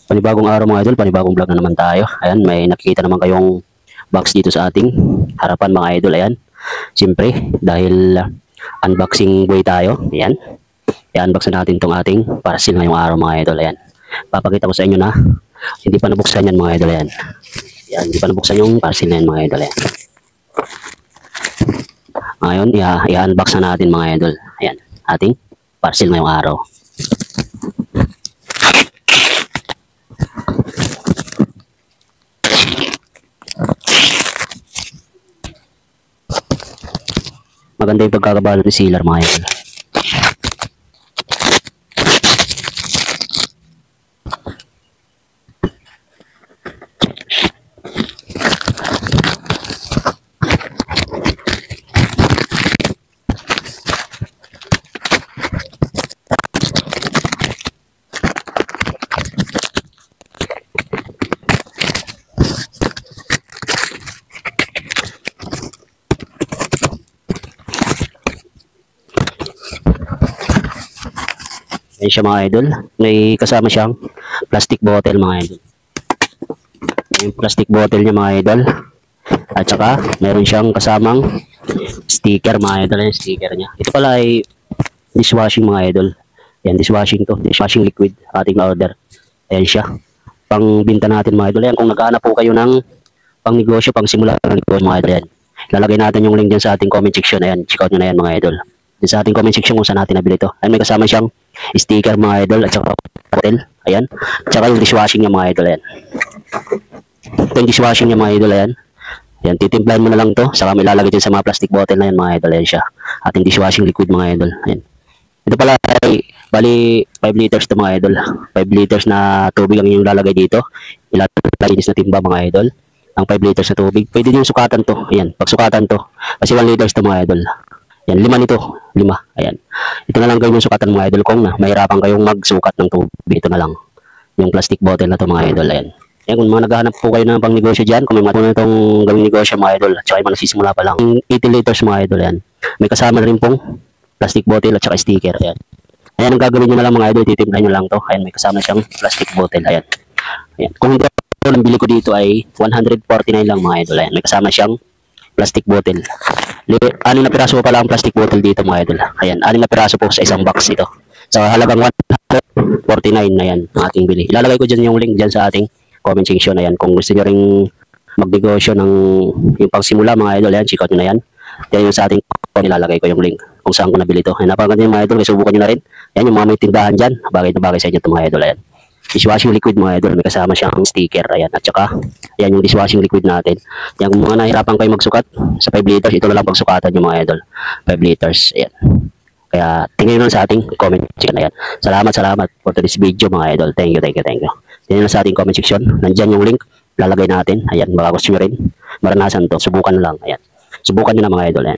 Panibagong araw mga idol, panibagong vlog na naman tayo. Ayan, may nakikita naman kayong box dito sa ating harapan mga idol. Ayan, siyempre, dahil unboxing way tayo. Ayan, i-unbox natin itong ating parcel ngayong araw mga idol. Ayan, papakita ko sa inyo na hindi pa nabuksan yan mga idol. Ayan, ayan, hindi pa nabuksan yung parcel na yan mga idol. Ayan. Ngayon, i-unbox na natin mga idol. Ayan, ating parcel ngayong araw. Maganda yung pagkakabalot ni sealer mga idol. Ayan siya mga idol. May kasama siyang plastic bottle mga idol. Yung plastic bottle niya mga idol. At saka meron siyang kasamang sticker mga idol. Yung sticker niya. Ito pala ay dishwashing mga idol. Ayan, dishwashing to. Dishwashing liquid. Ating na-order. Ayan siya. Pangbinta natin mga idol. Ayan, kung naghahanap po kayo ng pang negosyo, pang simula ng negosyo mga idol. Ayan. Lalagay natin yung link dyan sa ating comment section. Ayan, check out nyo na yan mga idol. Dyan sa ating comment section kung saan natin nabili ito. Ayan, may kasama siyang sticker mga idol at saka bottle. Ayan. At saka yung dishwashing niya mga idol. Ayan. Ito yung dishwashing niya mga idol. Ayan. Ayan. Titimplahan mo na lang to. Saka may lalagay din sa mga plastic bottle na yan mga idol. Ayan siya. Ating dishwashing liquid mga idol. Ayan. Ito pala ay bali 5 liters to mga idol. 5 liters na tubig ang yung lalagay dito. Ilalagay na timba mga idol. Ang 5 liters na tubig. Pwede din yung sukatan to. Ayan. Pag sukatan to. Kasi 1 liters to mga idol. Yan, 5 nito. 5. Ayan. Ito na lang gawin yung sukatan mga idol kung mahirapan kayong magsukat ng tubig. Ito na lang. Yung plastic bottle na to mga idol. Ayan. Ayan, kung mga naghahanap po kayo ng pang negosyo dyan, kung may matunan itong gawing negosyo mga idol, at saka yung nagsisimula pa lang. 80 liters mga idol. Ayan. May kasama na rin pong plastic bottle at saka sticker. Ayan. Ayan, ang gagawin nyo na lang mga idol, titimplahin nyo lang to. Ayan, may kasama siyang plastic bottle. Ayan. Ayan. Kung hindi ang bili ko dito ay 149 lang mga idol. Ayan. May kasama siyang plastic bottle. 6 na piraso po pala ang plastic bottle dito mga idol. Ayan, 6 na piraso po sa isang box ito. Sa halagang 149 na yan ang ating bili. Ilalagay ko dyan yung link dyan sa ating comment section. Ayan, kung gusto nyo ring magnegosyo ng yung pangsimula mga idol, ayan, check out nyo na yan. Yan yung sa ating ilalagay ko yung link kung saan ko nabili ito. Ayan, napakaganda yung mga idol, subukan nyo na rin. Ayan, yung mga may tindahan dyan, bagay na bagay sa inyo ito mga idol. Ayan. Dishwashing liquid mga idol, may kasama siyang sticker. Ayan, at saka ayan yung dishwashing liquid natin. Yan, kung mga nahirapan kayo magsukat sa 5 liters, ito na lang pagsukatan yung mga idol. 5 liters. Ayan. Kaya tingnan nyo sa ating comment section. Ayan. Salamat for this video mga idol. Thank you. Tingnan nyo sa ating comment section. Nandyan yung link. Lalagay natin. Ayan, baka gusto nyo rin maranasan to. Subukan na lang. Ayan. Subukan nyo na mga idol. Ayan.